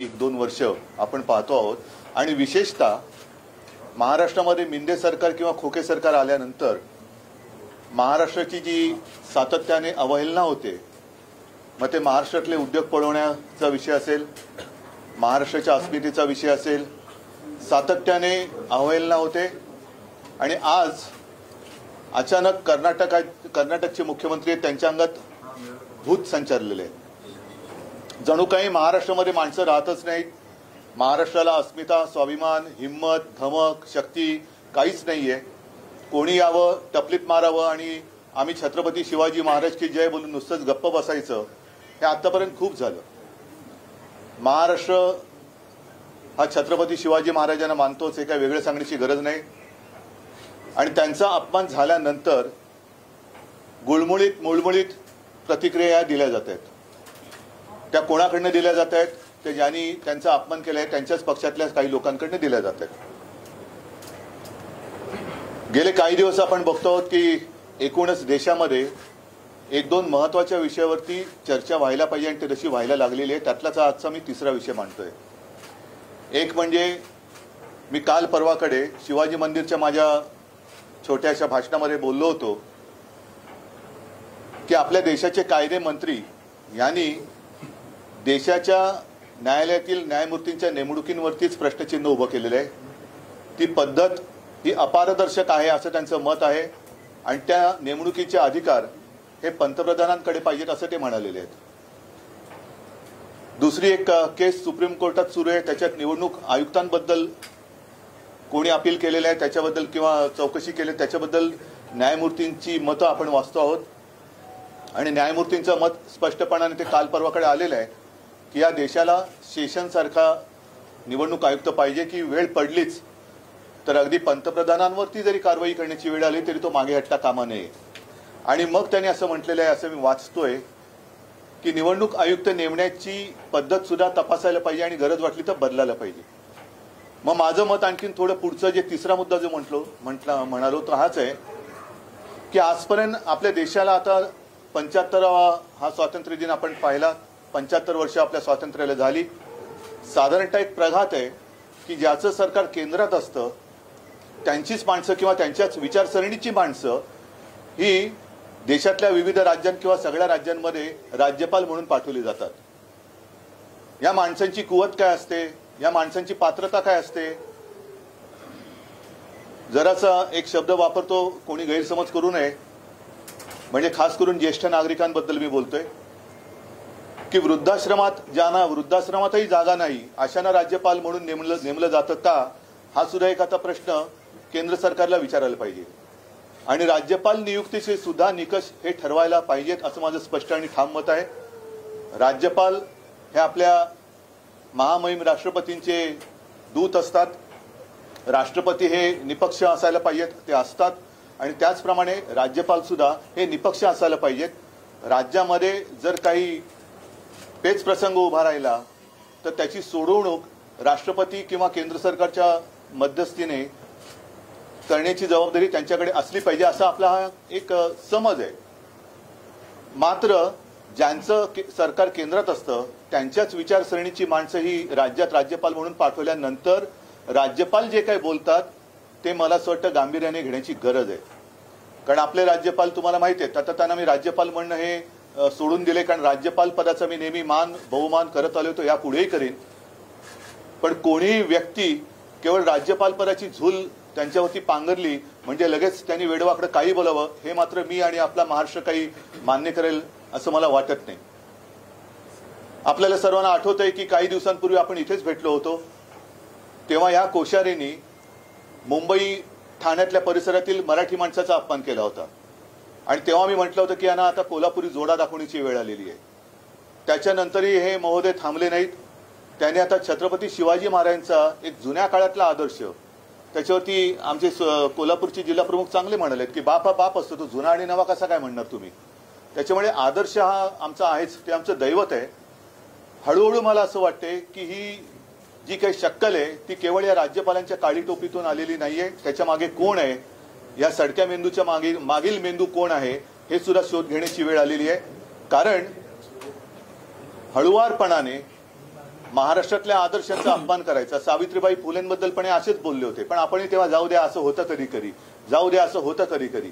1-2 वर्ष आपण पाहतो आहोत आणि विशेषतः महाराष्ट्रामध्ये मिंदे सरकार किंवा खोके सरकार आल्यानंतर महाराष्ट्राची जी सातत्याने अवहेलना होते, मग ते महाराष्ट्रातले उद्योग पळवण्याचा विषय असेल, महाराष्ट्राच्या अस्मितेचा विषय असेल, सातत्याने अवहेलना होते आणि आज अचानक कर्नाटकचे मुख्यमंत्री त्यांच्या अंगात भूत संचारलेले आहे। जणू काही महाराष्ट्रामध्ये माणसं राहतच नाहीत, महाराष्ट्राला अस्मिता, स्वाभिमान, हिम्मत, धमक, शक्ती काहीच नाहीये। कोणी यावं, टपलीत मारावं आणि आम्ही छत्रपती शिवाजी महाराज की जय बोलून नुसतंच गप्प बसायचं, हे आतापर्यंत खूप झालं। महाराष्ट्र हा छत्रपती शिवाजी महाराजांना मानतोच, हे काय वेगळं सांगण्याची गरज नाही। आणि त्यांचा अपमान झाल्यानंतर मुळमुळीत प्रतिक्रिया दिल्या जात आहेत। त्या कोणाकडनं दिल्या जात आहेत? ते ज्यांनी त्यांचा अपमान केलाय त्यांच्याच पक्षातल्या काही लोकांकडनं दिल्या जात आहेत। गेले काही दिवस आपण बघतो की एकूणच देशामध्ये 1-2 महत्त्वाच्या विषयावरती चर्चा व्हायला पाहिजे आणि ते तशी व्हायला लागलेली आहे। त्यातलाच आजचा मी तिसरा विषय मांडतोय। एक म्हणजे मी काल परवाकडे शिवाजी मंदिरच्या माझ्या छोट्याशा भाषणामध्ये बोललो होतो की आपल्या देशाचे कायदे मंत्री यांनी देशाच्या न्यायालयातील न्यायमूर्तींच्या नेमणुकींवरतीच प्रश्नचिन्ह उभं केलेलं आहे। ती पद्धत ही अपारदर्शक आहे असं त्यांचं मत आहे आणि त्या नेमणुकीचे अधिकार हे पंतप्रधानांकडे पाहिजेत असं ते म्हणालेले आहेत। दुसरी एक केस सुप्रीम कोर्टात सुरू आहे, त्याच्यात निवडणूक आयुक्तांबद्दल कोणी अपील केलेलं आहे त्याच्याबद्दल किंवा चौकशी केली त्याच्याबद्दल न्यायमूर्तींची मतं आपण वाचतो आहोत आणि न्यायमूर्तींचं मत स्पष्टपणाने ते काल परवाकडे आलेलं आहे की या देशाला सेशनसारखा निवडणूक आयुक्त पाहिजे की वेळ पडलीच तर अगदी पंतप्रधानांवरती जरी कारवाई करण्याची वेळ आली तरी तो मागे हटता कामा नये। आणि मग त्यांनी असं म्हटलेलं आहे, असं मी वाचतोय की निवडणूक आयुक्त नेमण्याची पद्धत सुद्धा तपासायला पाहिजे आणि गरज वाटली तर बदलायला पाहिजे। मग माझं मत आणखीन थोडं पुढचं जे तिसरा मुद्दा जो म्हणालो तो हाच आहे की आजपर्यंत आपल्या देशाला आता 75वा हा स्वातंत्र्य दिन आपण पाहिला, 75 वर्ष आपल्या स्वातंत्र्याला झाली। साधारणतः एक प्रघात आहे की ज्याचं सरकार केंद्रात असतं त्यांचीच माणसं किंवा त्यांच्याच विचारसरणीची माणसं ही देशातल्या विविध राज्यां किंवा सगळ्या राज्यांमध्ये राज्यपाल म्हणून पाठवली जातात। या माणसांची कुवत काय असते, या माणसांची पात्रता काय असते? जरासा एक शब्द वापरतो, कोणी गैरसमज करू नये, म्हणजे खास करून ज्येष्ठ नागरिकांबद्दल मी बोलतोय की ज्यांना वृद्धाश्रमातही जागा नाही अशांना राज्यपाल म्हणून नेमलं जातं का, हा सुद्धा एक आता प्रश्न केंद्र सरकारला विचारायला पाहिजे। आणि राज्यपाल नियुक्तीचे सुद्धा निकष हे ठरवायला पाहिजेत असं माझं स्पष्ट आणि ठाम मत आहे। राज्यपाल हे आपल्या महामहिम राष्ट्रपतींचे दूत असतात, राष्ट्रपती हे निपक्ष असायला पाहिजेत, ते असतात आणि त्याचप्रमाणे राज्यपाल सुद्धा हे निपक्ष असायला पाहिजेत। राज्यामध्ये जर काही पेच प्रसंग उभा राहिला तर त्याची सोडवणूक राष्ट्रपती किंवा केंद्र सरकारच्या मध्यस्थीने करण्याची जबाबदारी त्यांच्याकडे असली पाहिजे असा आपला हा एक समज आहे। मात्र ज्यांचं सरकार केंद्रात असतं त्यांच्याच विचारसरणीची माणसं ही राज्यात राज्यपाल म्हणून पाठवल्यानंतर राज्यपाल जे काही बोलतात ते मला असं वाटतं गांभीर्याने घेण्याची गरज आहे। कारण आपले राज्यपाल तुम्हाला माहिती आहेत, आता त्यांना मी राज्यपाल म्हणणं हे सोडून दिले, कारण राज्यपाल पदाचा मी नेहमी बहुमान करत आलो होतो, यापुढेही करीन। पण कोणीही व्यक्ती केवळ राज्यपाल पदाची झूल त्यांच्यावरती पांघरली म्हणजे लगेच त्यांनी वेडवाकडं काही बोलावं, हे मात्र मी आणि आपला महाराष्ट्र काही मान्य करेल असं मला वाटत नाही। आपल्याला सर्वांना आठवत आहे की काही दिवसांपूर्वी आपण इथेच भेटलो होतो, तेव्हा या कोश्यारींनी मुंबई ठाण्यातल्या परिसरातील मराठी माणसाचा अपमान केला होता आणि तेव्हा मी म्हटलं होतं की यांना आता कोल्हापुरी जोडा दाखवण्याची वेळ आलेली आहे। त्याच्यानंतरही हे महोदय थांबले नाहीत, त्याने आता छत्रपती शिवाजी महाराजांचा एक जुन्या काळातला आदर्श त्याच्यावरती आमचे कोल्हापूरचे जिल्हा प्रमुख चांगले म्हणालेत की बाप हा बाप असतो, तो जुना आणि नवा कसा काय म्हणणार तुम्ही। त्याच्यामुळे आदर्श हा आमचा आहेच, ते आमचं दैवत आहे। हळूहळू मला असं वाटते की ही जी काही शक्कल आहे ती केवळ या राज्यपालांच्या काळी टोपीतून आलेली नाहीये, त्याच्या मागे कोण आहे, या सडक्या मेंदूच्या मागील मेंदू कोण आहे हे सुद्धा शोध घेण्याची वेळ आलेली आहे। कारण हळुवारपणाने महाराष्ट्रातल्या आदर्शांचा अपमान करायचा. सावित्रीबाई फुलेंबद्दल पण असेच बोलले होते, पण आपण तेव्हा जाऊ द्या असं होतं कधी कधी, जाऊ द्या असं होतं कधी कधी.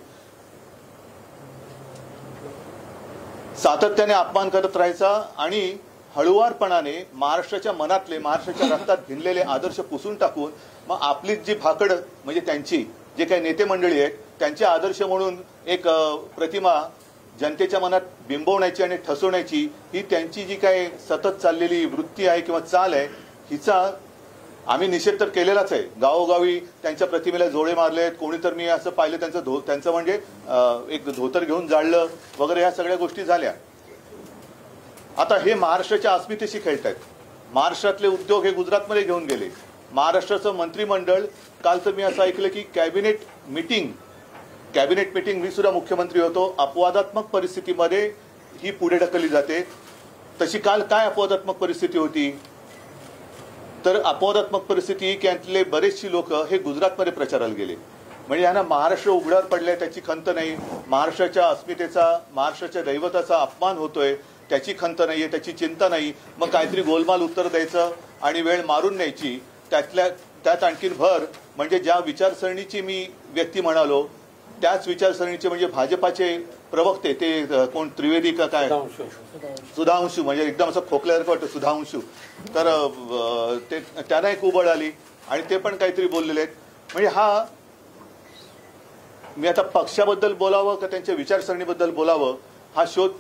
सातत्याने अपमान करत राहायचा आणि हळुवारपणाने महाराष्ट्राच्या मनातले, महाराष्ट्राच्या रक्तात भिनलेले आदर्श पुसून टाकून मग आपली जी भाकड म्हणजे त्यांची जे काही नेते मंडळी आहेत त्यांचे आदर्श म्हणून एक प्रतिमा जनतेच्या मनात बिंबवण्याची आणि ठसवण्याची ही त्यांची जी काही सतत चाललेली वृत्ती आहे किंवा चाल आहे, हिचा आम्ही निषेध तर केलेलाच आहे. गावोगावी त्यांच्या प्रतिमेला जोडे मारलेत. कोणी तर मी असं पाहिलं त्यांचं म्हणजे एक धोतर घेऊन जाळलं वगैरे, ह्या सगळ्या गोष्टी झाल्या. आता हे महाराष्ट्राच्या अस्मितेशी खेळतायत. महाराष्ट्रातले उद्योग हे गुजरातमध्ये घेऊन गेले. महाराष्ट्राचं मंत्रिमंडळ, काल तर मी असं ऐकलं की कॅबिनेट मीटिंग, मी सुद्धा मुख्यमंत्री होतो, अपवादात्मक परिस्थितीमध्ये ही पुढे ढकलली जाते. तशी काल काय अपवादात्मक परिस्थिती होती? तर अपवादात्मक परिस्थिती की यातले बरेचशी लोक हे गुजरातमध्ये प्रचाराला गेले. म्हणजे यांना महाराष्ट्र उघड्यावर पडलाय त्याची खंत नाही, महाराष्ट्राच्या अस्मितेचा, महाराष्ट्राच्या दैवताचा अपमान होतोय त्याची खंत नाहीये, त्याची चिंता नाही. मग काहीतरी गोलमाल उत्तर द्यायचं आणि वेळ मारून न्यायची. त्यात आणखीन भर म्हणजे ज्या विचारसरणीची मी व्यक्ती म्हणालो त्याच विचारसरणीचे म्हणजे भाजपाचे प्रवक्ते, ते कोण त्रिवेदी का काय, सुधांशू, म्हणजे एकदम असं खोकल्यासारखं वाटतं सुधांशू, तर ते त्यांना एक उबळ आली आणि ते पण काहीतरी बोललेले आहेत. म्हणजे हा, मी आता पक्षाबद्दल बोलावं का त्यांच्या विचारसरणीबद्दल बोलावं हा शोध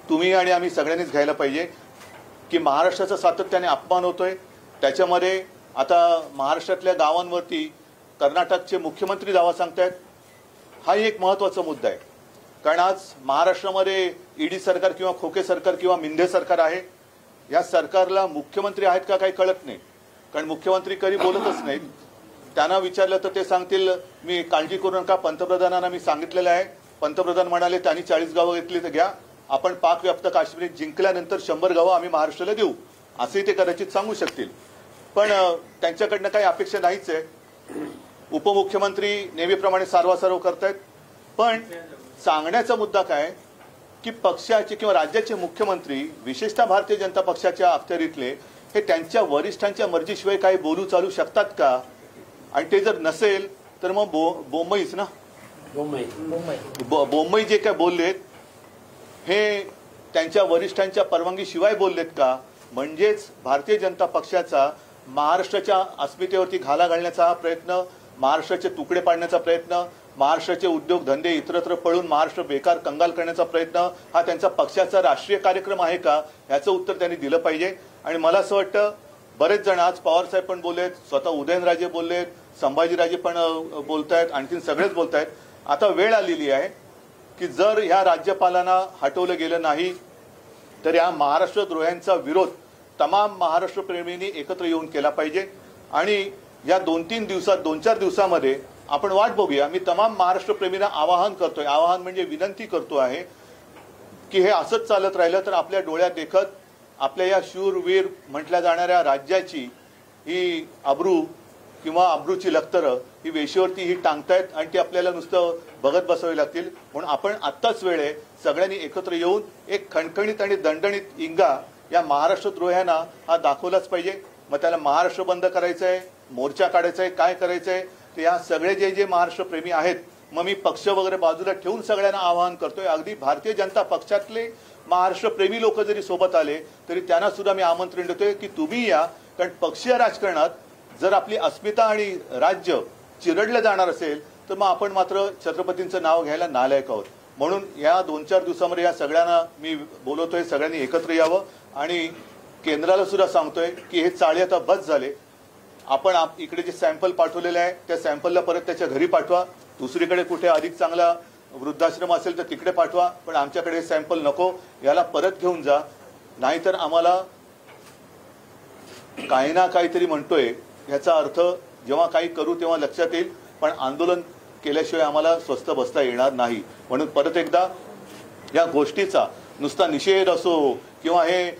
तुम्ही आणि आम्ही सगळ्यांनीच घ्यायला पाहिजे. की महाराष्ट्राचा सातत्याने अपमान होतोय. त्याच्यामध्ये आता महाराष्ट्रातल्या गावांवरती कर्नाटकचे मुख्यमंत्री दावा सांगतायत. हाही एक महत्वाचा मुद्दा आहे. कारण आज महाराष्ट्रामध्ये ईडी सरकार किंवा खोके सरकार किंवा मिंधे सरकार आहे. या सरकारला मुख्यमंत्री आहेत का काही कळत नाही. कारण मुख्यमंत्री कधी बोलतच नाहीत. त्यांना विचारलं तर ते सांगतील मी काळजी करू नका, पंतप्रधानांना मी सांगितलेलं आहे. पंतप्रधान म्हणाले त्यांनी 40 गावं घेतली तर घ्या, आपण पाक व्याप्त काश्मीर जिंकल्यानंतर 100 गावं आम्ही महाराष्ट्राला देऊ, असेही ते कदाचित सांगू शकतील. पण त्यांच्याकडनं काही अपेक्षा नाहीच आहे. उपमुख्यमंत्री नेहमीप्रमाणे सारवासारव करतायत. पण सांगण्याचा मुद्दा काय की पक्षाचे किंवा राज्याचे मुख्यमंत्री, विशेषतः भारतीय जनता पक्षाच्या अखत्यारीतले, हे त्यांच्या वरिष्ठांच्या मर्जीशिवाय काही बोलू चालू शकतात का? आणि ते जर नसेल तर मग बोंबईच ना, बोंबई जे काय बोललेत हे त्यांच्या वरिष्ठांच्या परवानगीशिवाय बोललेत का? म्हणजेच भारतीय जनता पक्षाचा महाराष्ट्राच्या अस्मितेवरती घाला घालण्याचा हा प्रयत्न, महाराष्ट्राचे तुकडे पाडण्याचा प्रयत्न, महाराष्ट्राचे उद्योगधंदे इतरत्र पळून महाराष्ट्र बेकार कंगाल करण्याचा प्रयत्न हा त्यांचा पक्षाचा राष्ट्रीय कार्यक्रम आहे का? याचं उत्तर त्यांनी दिलं पाहिजे. आणि मला असं वाटतं बरेच जण, आज पवारसाहेब पण बोललेत, स्वतः उदयनराजे बोललेत, संभाजीराजे पण बोलतायत, आणखीन सगळेच बोलतायत. आता वेळ आलेली आहे की जर ह्या राज्यपालांना हटवलं गेलं नाही तर या महाराष्ट्रद्रोह्यांचा विरोध तमाम महाराष्ट्र प्रेमींनी एकत्र येऊन केला पाहिजे. आणि या 2-3 दिवसात, 2-4 दिवसामध्ये आपण वाट बघूया. मी तमाम महाराष्ट्र प्रेमींना आवाहन करतोय, आवाहन म्हणजे विनंती करतो आहे की हे असंच चालत राहिलं तर आपल्या डोळ्यात देखत आपल्या या शूरवीर म्हटल्या जाणाऱ्या राज्याची ही अब्रू किंवा अब्रूची लखतरं ही वेशीवरती ही टांगतायत आणि ती आपल्याला नुसतं बघत बसावी लागतील. म्हणून आपण आत्ताच वेळ आहे सगळ्यांनी एकत्र येऊन एक खणखणीत आणि दणदणीत इंगा या महाराष्ट्रद्रोह्यांना हा दाखवलाच पाहिजे. मग त्याला महाराष्ट्र बंद करायचं आहे, मोर्चा काढायचा आहे, काय करायचं आहे ते या सगळे जे महाराष्ट्र प्रेमी आहेत, मग मी पक्ष वगैरे बाजूला ठेवून सगळ्यांना आवाहन करतोय. अगदी भारतीय जनता पक्षातले महाराष्ट्र प्रेमी लोक जरी सोबत आले तरी त्यांना सुद्धा मी आमंत्रण देतोय की तुम्ही या. कारण पक्षीय राजकारणात जर आपली अस्मिता आणि राज्य चिरडलं जाणार असेल तर मग आपण मात्र छत्रपतींचं नाव घ्यायला नालायक आहोत. म्हणून या 2-4 दिवसामध्ये या सगळ्यांना मी बोलवतोय, सगळ्यांनी एकत्र यावं. आणि केंद्राला सुद्धा सांगतोय की हे चाळे आता बस झाले. आपण इकडे जे सॅम्पल पाठवलेले आहे त्या सॅम्पलला परत त्याच्या घरी पाठवा. दुसरीकडे कुठे अधिक चांगला वृद्धाश्रम असेल तर तिकडे पाठवा, पण आमच्याकडे हे सॅम्पल नको, याला परत घेऊन जा. नाहीतर आम्हाला काही ना काहीतरी म्हणतोय ह्याचा अर्थ जेव्हा काही करू तेव्हा लक्षात येईल, पण आंदोलन केल्याशिवाय आम्हाला स्वस्थ बसता येणार नाही. म्हणून परत एकदा या गोष्टीचा नुसता निषेध असो किंवा हे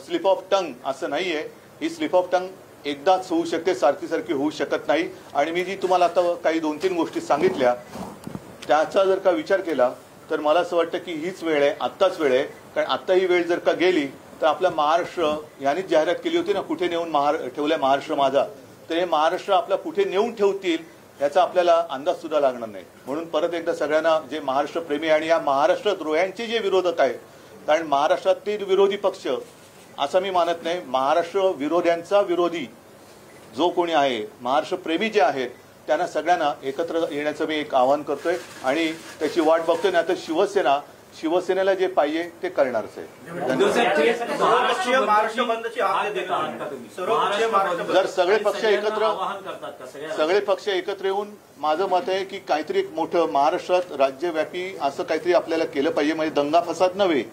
स्लिप ऑफ टंग असं नाहीये. ही स्लिप ऑफ टंग एकदाच होऊ शकते, सारखी सारखी होऊ शकत नाही. आणि मी जी तुम्हाला आता काही 2-3 गोष्टी सांगितल्या त्याचा जर का विचार केला तर मला असं वाटतं की हीच वेळ आहे, आत्ताच वेळ आहे. कारण आत्ता ही वेळ जर का गेली तर आपला महाराष्ट्र यांनीच जाहिरात केली होती ना, कुठे नेऊन ठेवलाय महाराष्ट्र माझा. तर हे महाराष्ट्र आपला कुठे नेऊन ठेवतील याचा आपल्याला अंदाज सुद्धा लागणार नाही. म्हणून परत एकदा सगळ्यांना, जे महाराष्ट्र प्रेमी आणि या महाराष्ट्र द्रोह्यांचे जे विरोधक आहेत, कारण महाराष्ट्रातील विरोधी पक्ष असं मी मानत नाही, महाराष्ट्र विरोध्यांचा विरोधी जो कोणी आहे, महाराष्ट्र प्रेमी जे आहेत, त्यांना सगळ्यांना एकत्र येण्याचं मी एक आवाहन करतोय आणि त्याची वाट बघतोय. ना तर शिवसेनेला जे पाहिजे ते करणारच आहे. जर सगळे पक्ष एकत्र येऊन, माझं मत आहे की काहीतरी एक मोठं महाराष्ट्रात राज्यव्यापी असं काहीतरी आपल्याला केलं पाहिजे. म्हणजे दंगा फसाद नव्हे,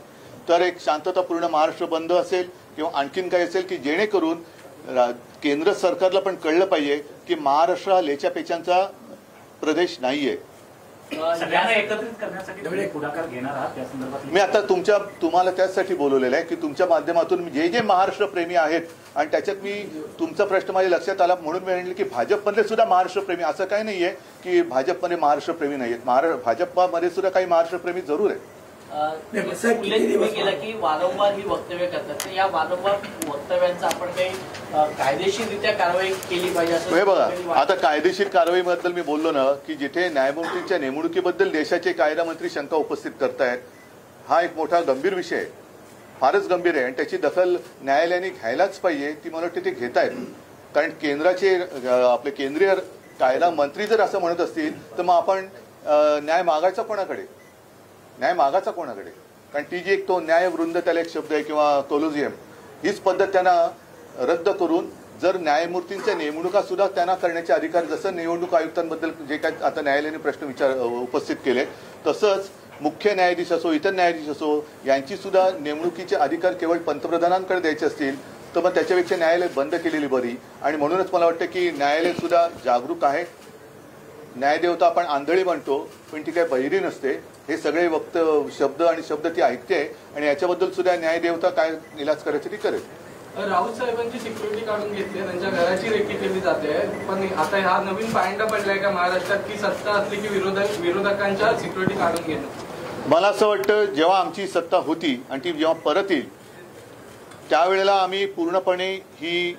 तर एक शांततापूर्ण महाराष्ट्र बंद असेल किंवा आणखीन काही असेल की जेणेकरून केंद्र सरकारला पण कळलं पाहिजे की महाराष्ट्र हा लेच्यापेचांचा प्रदेश नाहीये. सगळ्यांना एकत्रित करण्यासाठी पुढाकार घेणार आहात त्या संदर्भात? मी आता तुम्हाला त्याचसाठी बोलवलेलं आहे की तुमच्या माध्यमातून जे जे प्रेमी आहेत, आणि त्याच्यात मी तुमचा प्रश्न माझ्या लक्षात आला म्हणून मी म्हणले की भाजपमधले सुद्धा महाराष्ट्रप्रेमी, असं काही नाहीये की भाजपमध्ये महाराष्ट्रप्रेमी नाहीयेत. भाजपमध्ये सुद्धा काही महाराष्ट्रप्रेमी जरूर आहेत. तुम्ही केला की वारंवार ही वक्तव्य करतात, तर या वारंवार वक्तव्यांचा आपण काही कायदेशीररित्या कारवाई केली पाहिजे असं? हे बघा, आता कायदेशीर कारवाईबद्दल मी बोललो ना की जिथे न्यायमूर्तींच्या नेमणुकीबद्दल देशाचे कायदा मंत्री शंका उपस्थित करतायत, हा एक मोठा गंभीर विषय आहे, फारच गंभीर आहे आणि त्याची दखल न्यायालयाने घ्यायलाच पाहिजे. ती मला वाटते ते घेत आहेत. कारण केंद्राचे आपले केंद्रीय कायदा मंत्री जर असं म्हणत असतील तर मग आपण न्याय मागायचा कोणाकडे? कारण ती जी एक तो न्यायवृंद, त्याला एक शब्द आहे, किंवा कोलोजियम, हीच पद्धत त्यांना रद्द करून जर न्यायमूर्तींच्या नेमणुका सुद्धा त्यांना करण्याचे अधिकार, जसं निवडणूक आयुक्तांबद्दल जे काय आता न्यायालयाने प्रश्न उपस्थित केले, तसंच मुख्य न्यायाधीश असो, इतर न्यायाधीश असो, यांची सुद्धा नेमणुकीचे अधिकार केवळ पंतप्रधानांकडे द्यायचे असतील तर मग त्याच्यापेक्षा न्यायालय बंद केलेली बरी. आणि म्हणूनच मला वाटतं की न्यायालय सुद्धा जागरूक आहे. न्यायदेवता आपण आंधळी म्हणतो, पण ती काही बहिरी नसते. हे सगळे शब्द ती ऐकते आणि याच्याबद्दल सुद्धा न्यायदेवता काय इलाज करायचं ती करेल. राहुल साहेबांची सिक्युरिटी काढून घेतली, त्यांच्या घराची रेकी केली जाते, पण आता हा नवीन पायंडा पडलाय का महाराष्ट्रात की सत्ता असली की विरोधकांच्या सिक्युरिटी काढून घेणं? मला असं वाटतं जेव्हा आमची सत्ता होती आणि ती जेव्हा परत येईल त्यावेळेला आम्ही पूर्णपणे ही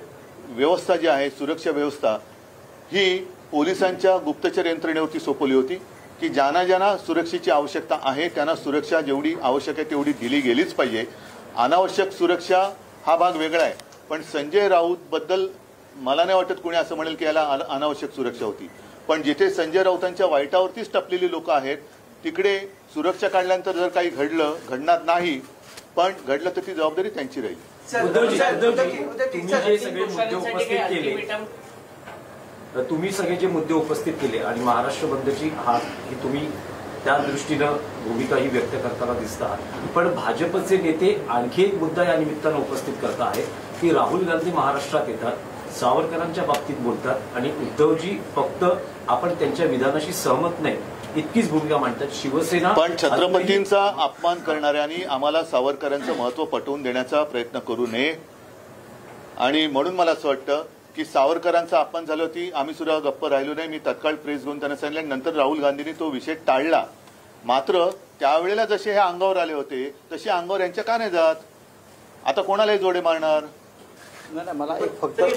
व्यवस्था जी आहे, सुरक्षा व्यवस्था, ही पोलिसांच्या गुप्तचर यंत्रणेवरती सोपवली होती की ज्यांना सुरक्षेची आवश्यकता आहे त्यांना सुरक्षा जेवढी आवश्यक आहे तेवढी दिली गेलीच पाहिजे. अनावश्यक सुरक्षा हा भाग वेगळा आहे, पण संजय राऊत बद्दल मला नाही वाटत कोणी असं म्हणेल की याला अनावश्यक सुरक्षा होती. पण जिथे संजय राऊतांच्या वाईटावरतीच टपलेली लोक आहेत तिकडे सुरक्षा काढल्यानंतर जर काही घडणार नाही, पण घडलं तर ती जबाबदारी त्यांची राहील. तुम्ही सगळे जे मुद्दे उपस्थित केले आणि महाराष्ट्र बंदची ही तुम्ही त्या दृष्टीनं भूमिकाही व्यक्त करताना दिसता, पण भाजपचे नेते आणखी एक मुद्दा या निमित्तानं उपस्थित करत आहेत की राहुल गांधी महाराष्ट्रात येतात, सावरकरांच्या बाबतीत बोलतात आणि उद्धवजी फक्त आपण त्यांच्या विधानाशी सहमत नाही इतकीच भूमिका मांडतात. शिवसेना पण छत्रपतींचा अपमान करणाऱ्यांनी आम्हाला सावरकरांचं महत्व पटवून देण्याचा प्रयत्न करू नये. आणि म्हणून मला असं वाटतं की सावरकरांचा अपमान झालं होती, आम्ही सुद्धा गप्प राहिलो नाही. मी तत्काळ प्रेस घेऊन त्यांना सांगितलं, नंतर राहुल गांधींनी तो विषय टाळला. मात्र त्यावेळेला जसे हे अंगावर आले होते तसे अंगावर यांच्या का नाही जात? आता कोणालाही जोडे मारणार? नाही, मला एक फक्त मी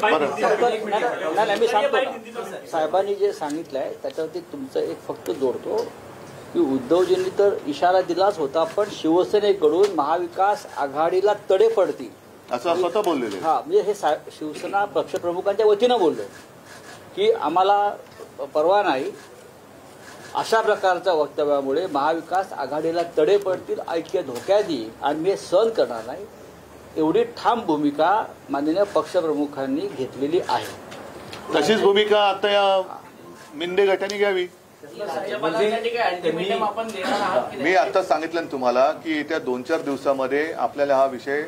सांगतो साहेबांनी जे सांगितलंय त्याच्यावरती तुमचं एक फक्त जोडतो की उद्धवजींनी तर इशारा दिलाच होता, पण शिवसेनेकडून महाविकास आघाडीला तडे पडतील असं स्वतः बोललेले. हा, म्हणजे हे शिवसेना पक्षप्रमुखांच्या वतीनं बोललो की आम्हाला परवा नाही, अशा प्रकारच्या वक्तव्यामुळे महाविकास आघाडीला तडे पडतील, ऐक्य धोक्यात येईल आणि मी सहन करणार नाही, एवढी ठाम भूमिका माननीय पक्षप्रमुखांनी घेतलेली आहे. तशीच भूमिका आता या मिंदे गटाने घ्यावी. मी आता सांगितलं ना तुम्हाला की येत्या 2-4 दिवसामध्ये आपल्याला हा विषय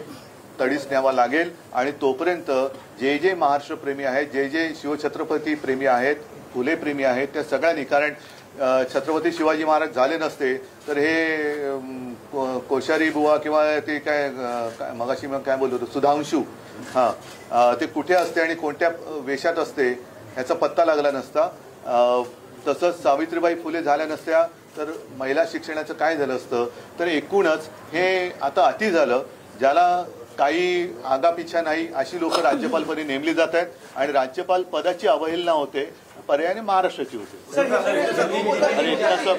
तडीस न्यावा लागेल आणि तोपर्यंत जे जे महाराष्ट्र प्रेमी आहेत, जे जे शिवछत्रपती प्रेमी आहेत, फुले प्रेमी आहेत, त्या सगळ्यांनी, कारण छत्रपती शिवाजी महाराज झाले नसते तर हे कोश्यारी बुवा किंवा ते काय मगाशी मग काय बोललो होतो सुधांशू, ते कुठे असते आणि कोणत्या वेशात असते ह्याचा पत्ता लागला नसता. तसंच सावित्रीबाई फुले झाल्या नसत्या तर महिला शिक्षणाचं काय झालं असतं. तर एकूणच हे आता अति झालं. ज्याला काही आगापिछा नाही अशी लोक राज्यपालपदी नेमली जात आहेत आणि राज्यपाल पदाची अवहेलना होते, पर्यायाने महाराष्ट्राची होते. अरे इतना सब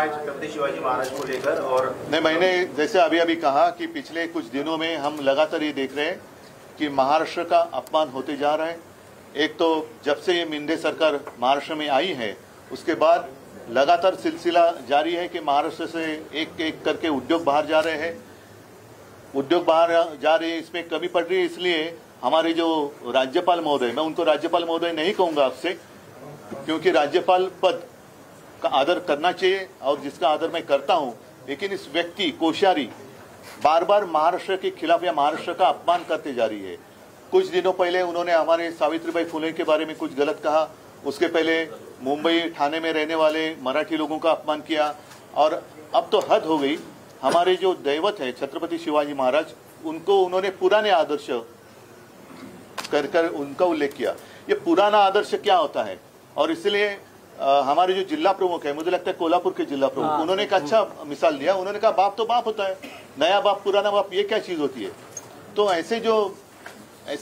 छत्रपति शिवाजी महाराज को लेकर और नहीं, मैंने जैसे अभी अभी कहा कि पिछले कुछ दिनों में हम लगातार ये देख रहे हैं कि महाराष्ट्र का अपमान होते जा रहा है. एक तो जब से ये मिंदे सरकार महाराष्ट्र में आई है उसके बाद लगातार सिलसिला जारी है कि महाराष्ट्र से एक एक करके उद्योग बाहर जा रहे हैं. उद्योग बाहर जा रहे हैं, इसमें कमी पड़ रही है. इसलिए हमारे जो राज्यपाल महोदय, मैं उनको राज्यपाल महोदय नहीं कहूँगा आपसे, क्योंकि राज्यपाल पद का आदर करना चाहिए और जिसका आदर मैं करता हूं, लेकिन इस व्यक्ति कोश्यारी बार बार महाराष्ट्र के खिलाफ या महाराष्ट्र का अपमान करते जा रही है. कुछ दिनों पहले उन्होंने हमारे सावित्रीबाई फुले के बारे में कुछ गलत कहा, उसके पहले मुंबई ठाणे में रहने वाले मराठी लोगों का अपमान किया, और अब तो हद हो गई. हमारे जो दैवत है छत्रपति शिवाजी महाराज, उनको उन्होंने पुराने आदर्श कर उनका उल्लेख किया. ये पुराना आदर्श क्या होता है, और इसलिए हमारे जो जिला प्रमुख है, मुझे लगता है कोल्हापुर के जिला प्रमुख, उन्होंने एक अच्छा मिसाल दिया. उन्होंने कहा बाप तो बाप होता है, नया बाप पुराना बाप ये क्या चीज होती है. तो ऐसे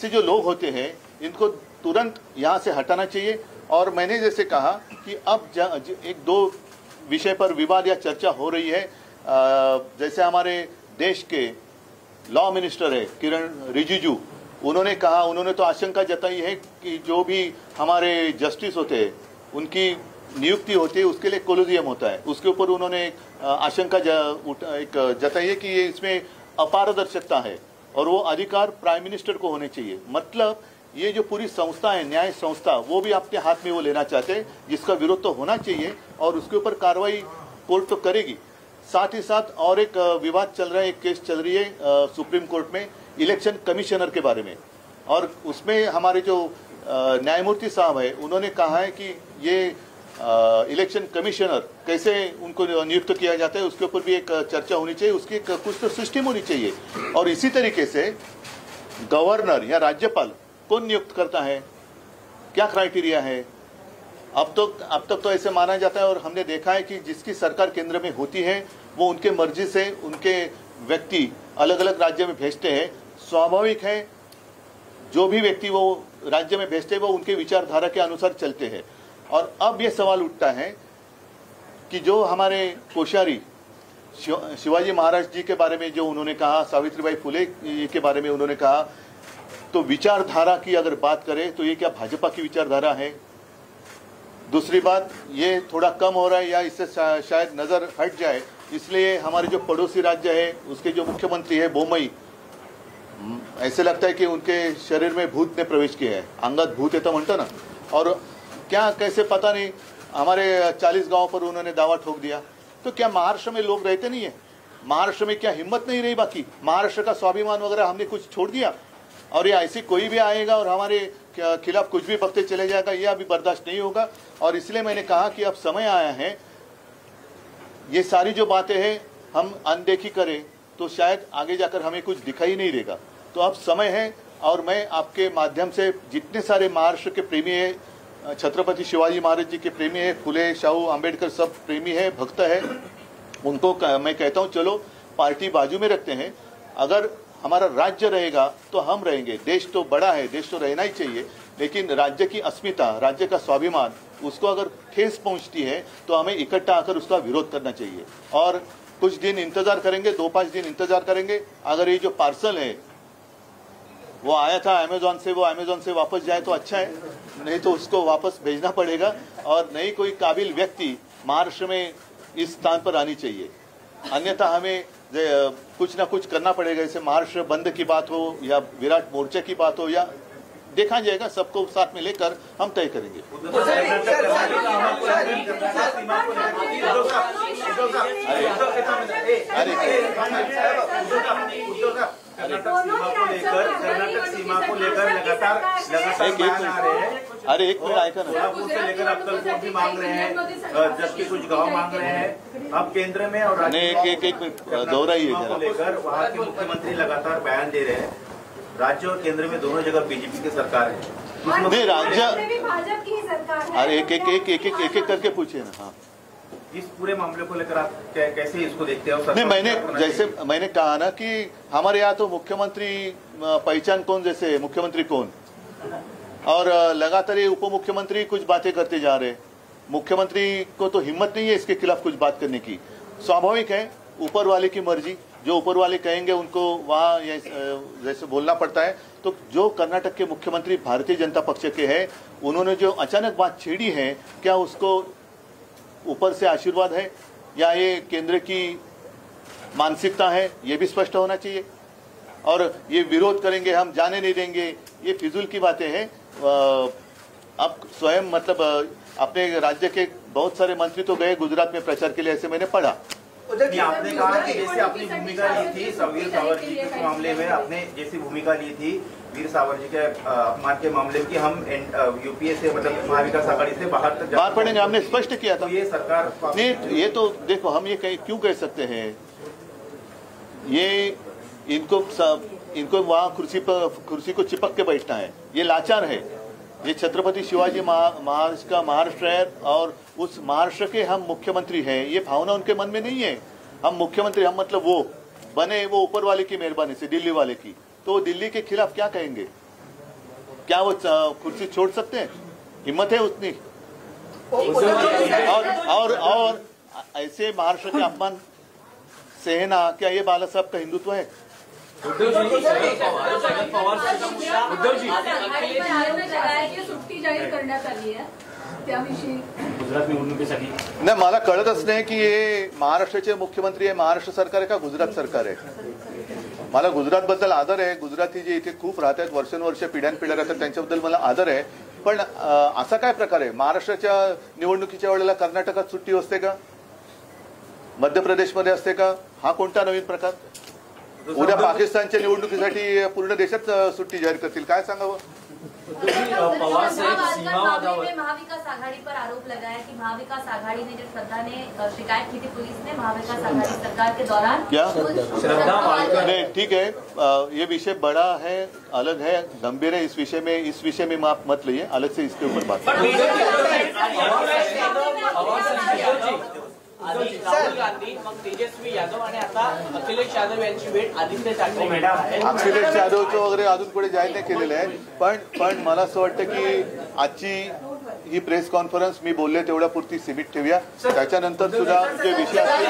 जो लोग होते हैं इनको तुरंत यहाँ से हटाना चाहिए. और मैंने जैसे कहा कि अब एक दो विषय पर विवाद या चर्चा हो रही है. जैसे हमारे देश के लॉ मिनिस्टर है किरण रिजिजू, उन्होंने कहा, उन्होंने तो आशंका जताई है कि जो भी हमारे जस्टिस होते हैं उनकी नियुक्ति होती है उसके लिए कोलोजियम होता है, उसके ऊपर उन्होंने आशंका जताई है कि ये इसमें अपारदर्शकता है और वो अधिकार प्राइम मिनिस्टर को होने चाहिए. मतलब ये जो पूरी संस्था है, न्याय संस्था, वो भी आपके हाथ में वो लेना चाहते हैं, जिसका विरोध तो होना चाहिए और उसके ऊपर कार्रवाई कोर्ट तो करेगी. साथ ही साथ और एक विवाद चल रहा है, एक केस चल रही है सुप्रीम कोर्ट में इलेक्शन कमिश्नर के बारे में, और उसमें हमारे जो न्यायमूर्ति साहब है उन्होंने कहा है कि ये इलेक्शन कमिश्नर कैसे उनको नियुक्त किया जाता है उसके ऊपर भी एक चर्चा होनी चाहिए, उसकी कुछ तो सिस्टम होनी चाहिए. और इसी तरीके से गवर्नर या राज्यपाल कौन नियुक्त करता है, क्या क्राइटेरिया है. अब तक तो ऐसे माना जाता है और हमने देखा है कि जिसकी सरकार केंद्र में होती है वो उनके मर्जी से उनके व्यक्ति अलग अलग राज्य में भेजते हैं. स्वाभाविक है, जो भी व्यक्ति वो राज्य में भेजते हैं वो उनके विचारधारा के अनुसार चलते हैं. और अब ये सवाल उठता है कि जो हमारे कोश्यारी शिवाजी महाराज जी के बारे में जो उन्होंने कहा, सावित्रीबाई फुले के बारे में उन्होंने कहा, तो विचारधारा की अगर बात करें तो ये क्या भाजपा की विचारधारा है. दूसरी बात, ये थोड़ा कम हो रहा है या इससे शायद नजर हट जाए, इसलिए हमारे जो पड़ोसी राज्य है उसके जो मुख्यमंत्री है बोमई, ऐसे लगता है कि उनके शरीर में भूत ने प्रवेश किया है. अंगत भूत येतं म्हणतो ना. और क्या कैसे पता नहीं, हमारे 40 गांव पर उन्होंने दावा ठोक दिया. तो क्या महाराष्ट्र में लोग रहते नहीं है? महाराष्ट्र में क्या हिम्मत नहीं रही? बाकी महाराष्ट्र का स्वाभिमान वगैरह हमने कुछ छोड़ दिया, और ये ऐसे कोई भी आएगा और हमारे खिलाफ कुछ भी बकते चले जाएगा, ये अभी बर्दाश्त नहीं होगा. और इसलिए मैंने कहा कि अब समय आया है, ये सारी जो बातें हैं हम अनदेखी करें तो शायद आगे जाकर हमें कुछ दिखाई नहीं देगा. तो अब समय है, और मैं आपके माध्यम से जितने सारे महाराष्ट्र के प्रेमी है, छत्रपति शिवाजी महाराज जी के प्रेमी है, फुले शाहू आंबेडकर सब प्रेमी है, भक्त है, उनको मैं कहता हूँ चलो पार्टी बाजू में रखते हैं. अगर हमारा राज्य रहेगा तो हम रहेंगे. देश तो बड़ा है, देश तो रहना ही चाहिए, लेकिन राज्य की अस्मिता, राज्य का स्वाभिमान, उसको अगर ठेस पहुंचती है तो हमें इकट्ठा आकर उसका विरोध करना चाहिए. और कुछ दिन इंतजार करेंगे, 2-5 दिन इंतजार करेंगे. अगर ये जो पार्सल है वो आया था अमेजोन से, वो अमेजोन से वापस जाए तो अच्छा है, नहीं तो उसको वापस भेजना पड़ेगा. और नई कोई काबिल व्यक्ति महाराष्ट्र में इस स्थान पर आनी चाहिए, अन्यथा हमें कुछ ना कुछ करना पड़ेगा. जैसे महाराष्ट्र बंद की बात हो या विराट मोर्चे की बात हो, या देखा जाएगा, सबको साथ में लेकर हम तय करेंगे. कर्नाटक सीमा को लेकर लगातार बयान आ रहे हैं. अरे एक मिनट आएगा ना, कोल्हापुर से लेकर अक्कलकोट भी मांग रहे हैं, जबकि कुछ गांव मांग रहे हैं. अब केंद्र में और राज्य एक दोहराइए जरा. लेकर वहाँ के मुख्यमंत्री लगातार बयान दे रहे हैं. राज्य और केंद्र में दोनों जगह बीजेपी की सरकार है. नहीं, राज्य भी भाजपा की ही सरकार है. अरे एक करके पूछिए ना. हाँ, इस पूरे मामले को लेकर आप कैसे इसको देखते हो? नहीं, मैंने कहा ना कि हमारे यहाँ तो मुख्यमंत्री पहचान कौन जैसे है, मुख्यमंत्री कौन, और लगातार ये उप मुख्यमंत्री कुछ बातें करते जा रहे। मुख्यमंत्री को तो हिम्मत नहीं है इसके खिलाफ कुछ बात करने की। स्वाभाविक है, ऊपर वाले की मर्जी, जो ऊपर वाले कहेंगे उनको वहाँ जैसे बोलना पड़ता है। तो जो कर्नाटक के मुख्यमंत्री भारतीय जनता पक्ष के हैं, उन्होंने जो अचानक बात छेड़ी है, क्या उसको ऊपर से आशीर्वाद है या ये केंद्र की मानसिकता है, ये भी स्पष्ट होना चाहिए। और ये विरोध करेंगे, हम जाने नहीं देंगे, ये फिजूल की बातें हैं। अब स्वयं मतलब अपने राज्य के बहुत सारे मंत्री तो गए गुजरात में प्रचार के लिए, ऐसे मैंने पढ़ा। नहीं, आपने कहा कि जैसे अपनी भूमिका ली थी वीर सावर जी के मामले में, आपने जैसी भूमिका ली थी वीर सावर जी के अपमान के मामले में कि हम यूपीए से मतलब महाविकास आघाड़ी से बाहर पड़ेंगे, हमने स्पष्ट किया था। तो ये सरकार नहीं, ये तो देखो, हम ये क्यों कह सकते हैं, ये इनको वहाँ कुर्सी को चिपक के बैठना है, ये लाचार है। ये छत्रपति शिवाजी महाराज का महाराष्ट्र है और उस महाराष्ट्र के हम मुख्यमंत्री हैं, ये भावना उनके मन में नहीं है। हम मुख्यमंत्री, हम मतलब वो बने वो ऊपर वाले की मेहरबानी से, दिल्ली वाले की। तो दिल्ली के खिलाफ क्या कहेंगे? क्या वो कुर्सी छोड़ सकते हैं? हिम्मत है उतनी? और ऐसे महाराष्ट्र के अपमान सहना, क्या ये बाला साहब का हिंदुत्व है? सुट्टी जाहीर करण्यात आली आहे त्याविषयी गुजरात निवडणुकीसाठी नाही, मला कळतच नाही की हे महाराष्ट्राचे मुख्यमंत्री आहे, महाराष्ट्र सरकार आहे का गुजरात सरकार आहे। मला गुजरात बद्दल आदर आहे, गुजराती जे इथे खूप राहतात, वर्षानुवर्ष पिढ्यानपिढ्या राहतात, त्यांच्याबद्दल मला आदर आहे। पण असा काय प्रकार आहे? महाराष्ट्राच्या निवडणुकीच्या वेळेला कर्नाटकात सुट्टी असते का? मध्य प्रदेशमध्ये असते का? हा कोणता नवीन प्रकार? उद्या पाकिस्तानच्या निवडणुकीसाठी पूर्ण देशात सुट्टी जाहीर करतील, काय सांगावं? पवार साहेब सीमावादावर महाविकास आघाड़ी पर आरोप लगाया कि महाविकास आघाड़ी ने जो श्रद्धा ने शिकायत की थी पुलिस ने महाविकास आघाड़ी सरकार के दौरान, क्या श्रद्धा वालकर नहीं, ठीक है, ये विषय बड़ा है, अलग है, गंभीर है। इस विषय में आप मत लिए, अलग से इसके ऊपर बात आधी राहुल गांधी, मग तेजस्वी यादव आणि आता अखिलेश यादव यांची भेट आदित्य ठाकरे अखिलेश यादवचं वगैरे अजून पुढे जाहीर नाही केलेलं आहे। पण मला असं वाटतं की आजची ही प्रेस कॉन्फरन्स मी बोलले तेवढ्या पुरती सीमित ठेवूया, त्याच्यानंतर सुद्धा जे विषय असतील